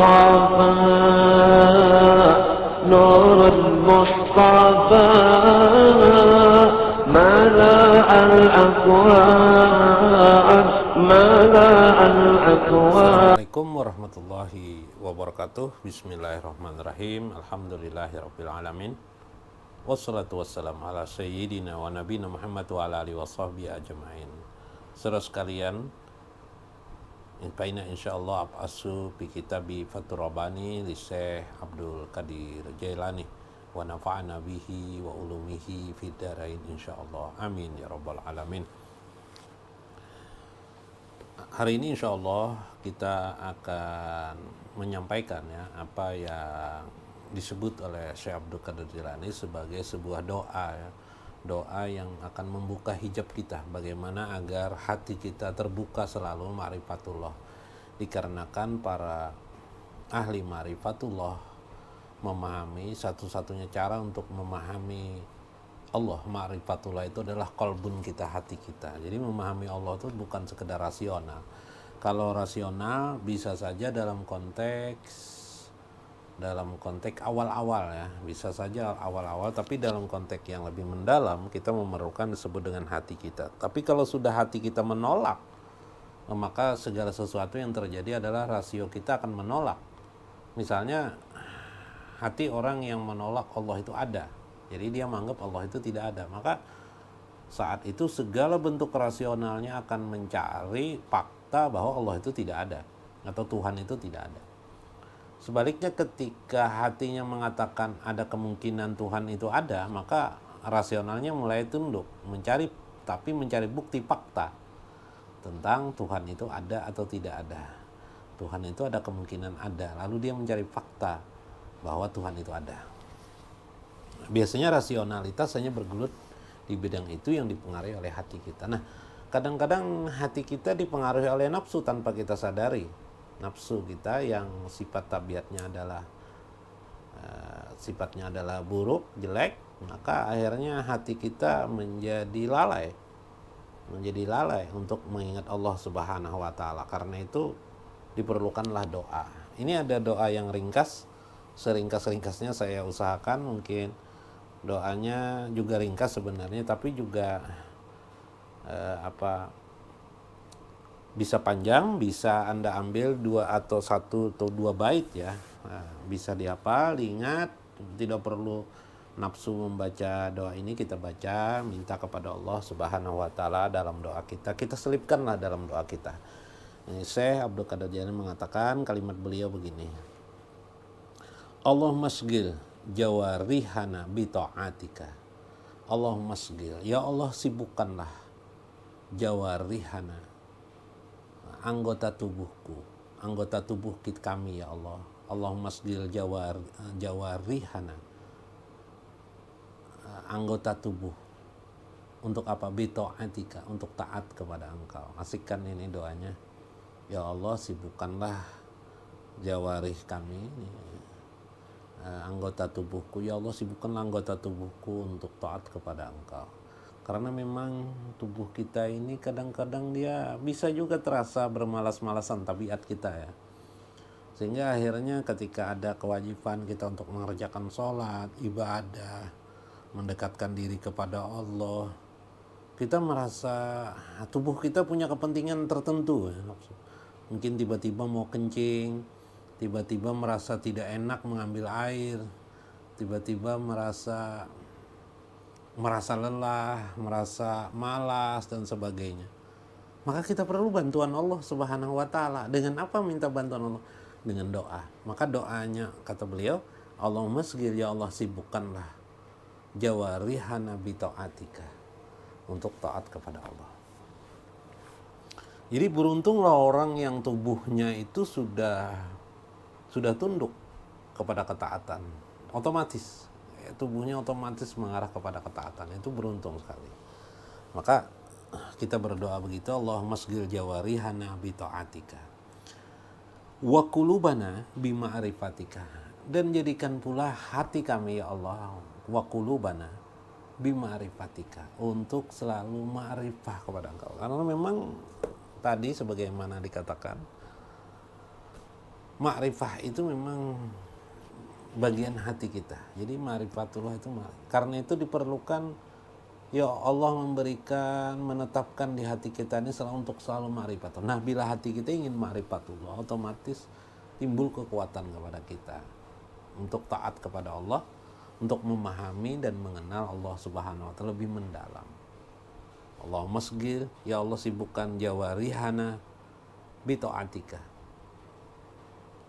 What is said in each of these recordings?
المصطفى نور المصطفى ملأ الأكوان ملأ الأكوان. Assalamualaikum warahmatullahi wabarakatuh. Bismillahirrahmanirrahim. Alhamdulillahirabbil alamin. Wassalatu wassalamu ala sayyidina wa nabiyina Muhammad wa ala alihi washabbihi ajmain. Saudara sekalian, infaina insyaallah abasu bi kitabi Fathur Rabbani li Syekh Abdul Qadir Jailani wa nafa'ana bihi wa ulumihi fid dharain insyaallah. Amin ya rabbal alamin. Hari ini insya Allah kita akan menyampaikan ya apa yang disebut oleh Syekh Abdul Qadir Jailani sebagai sebuah doa ya. Doa yang akan membuka hijab kita, bagaimana agar hati kita terbuka selalu ma'rifatullah. Dikarenakan para ahli ma'rifatullah memahami satu-satunya cara untuk memahami Allah, ma'rifatullah itu adalah qalbun kita, hati kita. Jadi memahami Allah itu bukan sekedar rasional. Kalau rasional bisa saja dalam konteks awal-awal ya, bisa saja awal-awal, tapi dalam konteks yang lebih mendalam kita memerlukan disebut dengan hati kita. Tapi kalau sudah hati kita menolak, maka segala sesuatu yang terjadi adalah rasio kita akan menolak. Misalnya hati orang yang menolak Allah itu ada, jadi dia menganggap Allah itu tidak ada, maka saat itu segala bentuk rasionalnya akan mencari fakta bahwa Allah itu tidak ada atau Tuhan itu tidak ada. Sebaliknya ketika hatinya mengatakan ada kemungkinan Tuhan itu ada, maka rasionalnya mulai tunduk, mencari bukti fakta tentang Tuhan itu ada atau tidak ada. Tuhan itu ada kemungkinan ada, lalu dia mencari fakta bahwa Tuhan itu ada. Biasanya rasionalitas hanya bergelut di bidang itu yang dipengaruhi oleh hati kita. Nah, kadang-kadang hati kita dipengaruhi oleh nafsu tanpa kita sadari. Nafsu kita yang sifat tabiatnya adalah buruk, jelek, maka akhirnya hati kita menjadi lalai untuk mengingat Allah Subhanahu wa taala. Karena itu diperlukanlah doa. Ini ada doa yang ringkas, seringkas-ringkasnya saya usahakan. Mungkin doanya juga ringkas sebenarnya, tapi juga bisa panjang, bisa Anda ambil 1 atau 2 bait ya. Nah, bisa dihafal, diingat, tidak perlu nafsu membaca doa ini. Kita baca, minta kepada Allah Subhanahu wa taala dalam doa kita. Kita selipkanlah dalam doa kita. Ini Syekh Abdul Qadir Jailani mengatakan, kalimat beliau begini. Allahumma sgil jawarihana bi ta'atika. Allahumma sgil, ya Allah sibukkanlah jawarihana, anggota tubuh kami ya Allah. Allahumma sgil jawarihana, anggota tubuh untuk apa? Bi ta'atika, untuk taat kepada Engkau. Asikkan ini doanya. Ya Allah sibukkanlah jawarih kami, anggota tubuhku, ya Allah sibukkanlah anggota tubuhku untuk taat kepada Engkau. Karena memang tubuh kita ini kadang-kadang dia bisa juga terasa bermalas-malasan tabiat kita ya. Sehingga akhirnya ketika ada kewajiban kita untuk mengerjakan sholat, ibadah, mendekatkan diri kepada Allah, kita merasa tubuh kita punya kepentingan tertentu ya. Mungkin tiba-tiba mau kencing, tiba-tiba merasa tidak enak mengambil air, tiba-tiba merasa lelah, merasa malas dan sebagainya. Maka kita perlu bantuan Allah Subhanahu wa taala. Dengan apa minta bantuan Allah? Dengan doa. Maka doanya kata beliau, Allahumma sgil, ya Allah sibukkanlah jawarihana bi ta'atika, untuk taat kepada Allah. Jadi beruntunglah orang yang tubuhnya itu sudah tunduk kepada ketaatan, otomatis tubuhnya otomatis mengarah kepada ketaatan. Itu beruntung sekali. Maka kita berdoa begitu, Allahumma sgil jawarihana bi ta'atika wa qulubana bi ma'rifatika, dan jadikan pula hati kami ya Allah, wa qulubana bi ma'rifatika, untuk selalu ma'rifah kepada Engkau. Karena memang tadi sebagaimana dikatakan, Ma'rifah itu memang bagian hati kita. Jadi ma'rifatullah itu karena itu diperlukan, ya Allah memberikan, menetapkan di hati kita ini untuk selalu ma'rifatullah. Nah, bila hati kita ingin ma'rifatullah, otomatis timbul kekuatan kepada kita untuk taat kepada Allah, untuk memahami dan mengenal Allah Subhanahu wa taala lebih mendalam. Allahumma sgil, ya Allah sibukkan jawarihana bi ta'atika,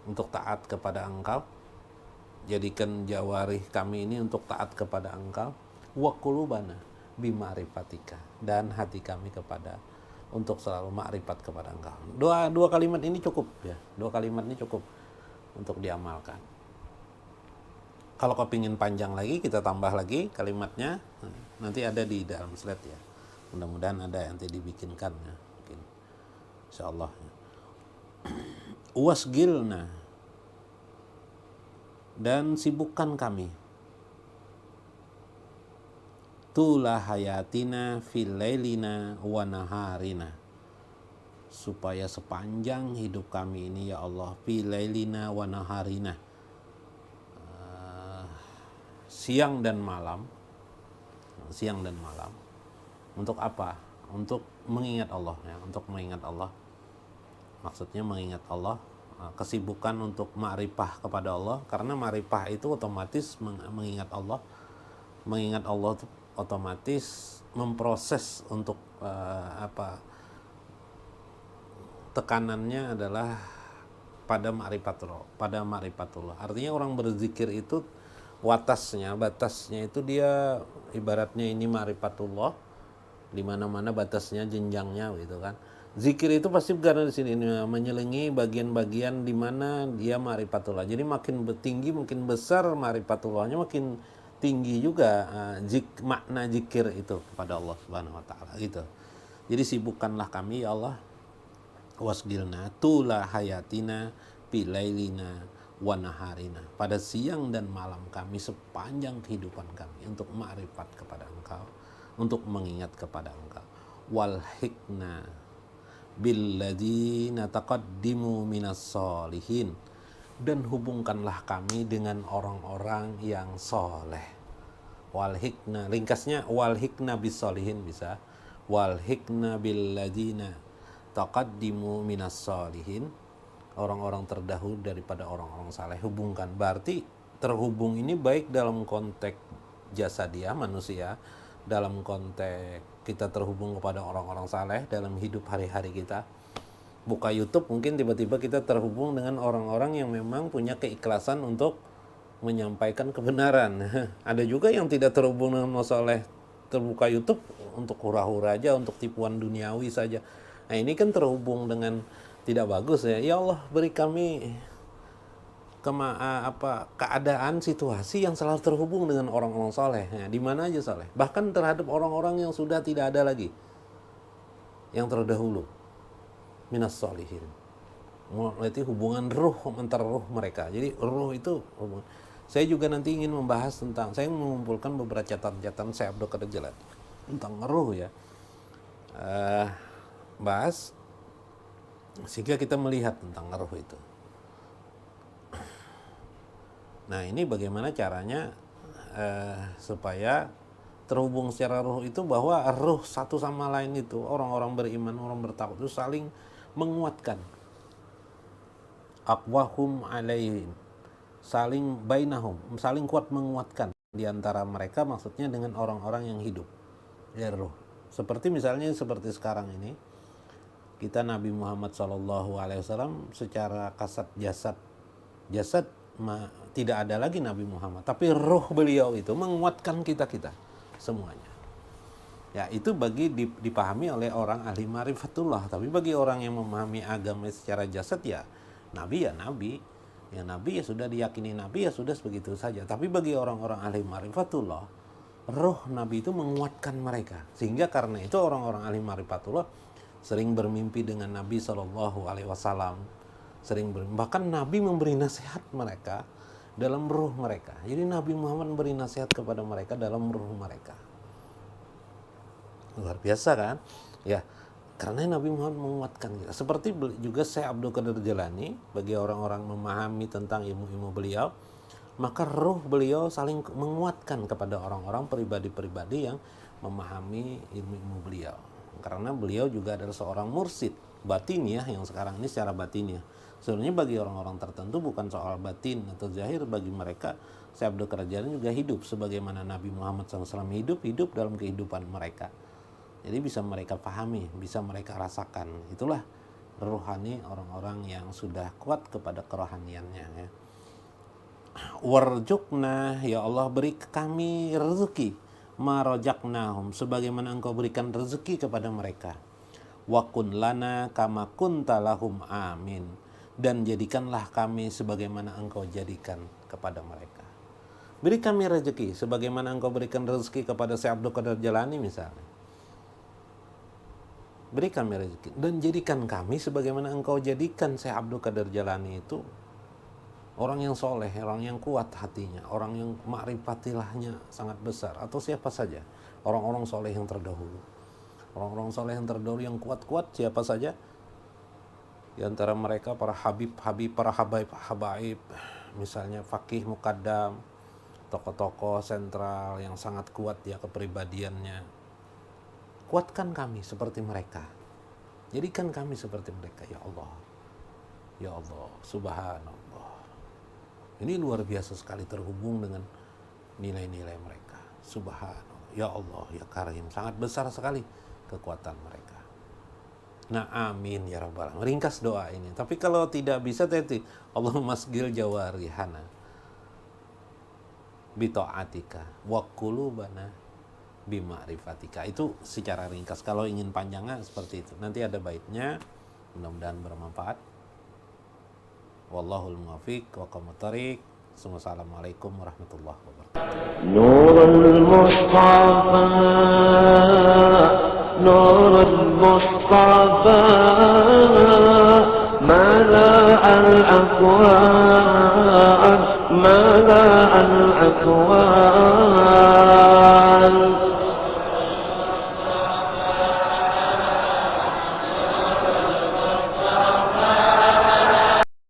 untuk taat kepada Engkau. Jadikan jawarih kami ini untuk taat kepada Engkau. Wa qulubana bi ma'rifatika, dan hati kami kepada untuk selalu ma'rifat kepada Engkau. Dua kalimat ini cukup ya. Dua kalimat ini cukup untuk diamalkan. Kalau kepingin panjang lagi, kita tambah lagi kalimatnya. Nanti ada di dalam slide ya. Mudah-mudahan ada yang nanti dibikinkan ya. Mungkin. Insyaallah. Wasgilna, dan sibukkan kami, tula hayatina fil lailina wa naharina, supaya sepanjang hidup kami ini ya Allah, fil lailina wa naharina, siang dan malam. Untuk apa? Untuk mengingat Allah ya, untuk mengingat Allah. Maksudnya mengingat Allah, kesibukan untuk ma'rifah kepada Allah, karena ma'rifah itu otomatis mengingat Allah. Mengingat Allah itu otomatis memproses untuk tekanannya adalah pada ma'rifatullah. Artinya orang berzikir itu batasnya itu dia ibaratnya ini ma'rifatullah, di mana-mana batasnya, jenjangnya gitu kan. Zikir itu pasti karena di sini menyelingi bagian-bagian di mana dia ma'rifatullah. Jadi makin tinggi, makin besar ma'rifatullahnya, makin tinggi juga makna zikir itu kepada Allah Subhanahu wa taala gitu. Jadi sibukkanlah kami ya Allah, wasgilna tula hayatina bilailina wa naharina, pada siang dan malam kami, sepanjang kehidupan kami, untuk ma'rifat kepada Engkau, untuk mengingat kepada Engkau. Wal hikna billadzina taqaddimu minas solihin, dan hubungkanlah kami dengan orang-orang yang soleh. Wal hikna, ringkasnya wal hikna bis solihin bisa, wal hikna billadzina taqaddimu minas solihin, orang-orang terdahulu daripada orang-orang saleh. Hubungkan, berarti terhubung ini baik dalam konteks jasadiah manusia, dalam konteks kita terhubung kepada orang-orang saleh dalam hidup hari-hari kita. Buka YouTube mungkin tiba-tiba kita terhubung dengan orang-orang yang memang punya keikhlasan untuk menyampaikan kebenaran. Ada juga yang tidak terhubung dengan masalah, terbuka YouTube untuk hura-hura aja, untuk tipuan duniawi saja. Nah ini kan terhubung dengan tidak bagus ya. Ya Allah, beri kami keadaan, situasi yang selalu terhubung dengan orang-orang soleh. Nah, di mana aja soleh. Bahkan terhadap orang-orang yang sudah tidak ada lagi, yang terdahulu, minas solihin. Berarti hubungan ruh antara ruh mereka. Jadi ruh itu hubungan. Saya juga nanti ingin membahas tentang, saya mengumpulkan beberapa catatan saya Abdul Qadir Jailani tentang ruh ya. Bahas sehingga kita melihat tentang ruh itu. Nah ini bagaimana caranya supaya terhubung secara ruh itu, bahwa ruh satu sama lain itu, orang-orang beriman, orang bertakwa itu saling menguatkan. Aqwahum alaihim, saling bainahum, saling kuat menguatkan di antara mereka, maksudnya dengan orang-orang yang hidup ya ruh. Seperti misalnya seperti sekarang ini kita Nabi Muhammad SAW secara kasat jasad tidak ada lagi Nabi Muhammad, tapi roh beliau itu menguatkan kita semuanya. Ya itu bagi dipahami oleh orang ahli ma'rifatullah. Tapi bagi orang yang memahami agama secara jasad, ya Nabi ya Nabi, ya sudah diyakini Nabi, ya sudah begitu saja. Tapi bagi orang-orang ahli ma'rifatullah, roh Nabi itu menguatkan mereka. Sehingga karena itu orang-orang ahli ma'rifatullah sering bermimpi dengan Nabi SAW, bahkan Nabi memberi nasihat mereka dalam ruh mereka. Jadi Nabi Muhammad memberi nasihat kepada mereka dalam ruh mereka. Luar biasa kan? Ya. Karena Nabi Muhammad menguatkan kita. Seperti juga Syekh Abdul Qadir Jalani, bagi orang-orang memahami tentang ilmu-ilmu beliau, maka ruh beliau saling menguatkan kepada orang-orang pribadi-pribadi yang memahami ilmu-ilmu beliau. Karena beliau juga adalah seorang mursyid batiniah yang sekarang ini secara batiniah. Sebenarnya bagi orang-orang tertentu bukan soal batin atau zahir, bagi mereka Syekh Abdul Qadir Jalani juga hidup sebagaimana Nabi Muhammad SAW hidup dalam kehidupan mereka. Jadi bisa mereka pahami, bisa mereka rasakan. Itulah rohani orang-orang yang sudah kuat kepada kerohaniannya, ya. Warjukna, ya Allah beri kami rezeki, marojaknahum, sebagaimana engkau berikan rezeki kepada mereka. Wakun lana kama kunta lahum, amin. Dan jadikanlah kami sebagaimana engkau jadikan kepada mereka. Beri kami rezeki sebagaimana engkau berikan rezeki kepada Syekh Abdul Qadir Jalani misalnya. Beri kami rezeki dan jadikan kami sebagaimana engkau jadikan Syekh Abdul Qadir Jalani itu orang yang soleh, orang yang kuat hatinya, orang yang ma'rifatilahnya sangat besar, atau siapa saja orang-orang soleh yang terdahulu. Orang-orang soleh yang terdahulu yang kuat-kuat siapa saja di antara mereka, para habib-habib, para habaib, misalnya Faqih Muqaddam, tokoh-tokoh sentral yang sangat kuat ya kepribadiannya. Kuatkan kami seperti mereka. Jadikan kami seperti mereka, ya Allah. Ya Allah, subhanallah. Ini luar biasa sekali terhubung dengan nilai-nilai mereka. Subhanallah, ya Allah, ya Karim. Sangat besar sekali kekuatan mereka. Nah, amin ya rabbal alamin. Ringkas doa ini. Tapi kalau tidak bisa tadi, Allahumma masgil jawarihana bi ta'atika wa qulubana bima'rifatika. Itu secara ringkas. Kalau ingin panjangnya seperti itu. Nanti ada baitnya. Mudah-mudahan bermanfaat. Wallahul muwaffiq wa aqwamut thoriq. Assalamualaikum warahmatullahi wabarakatuh. Nurul Mustafa, Nurul Mustafa, mala al-aqwan, mala al-aqwan.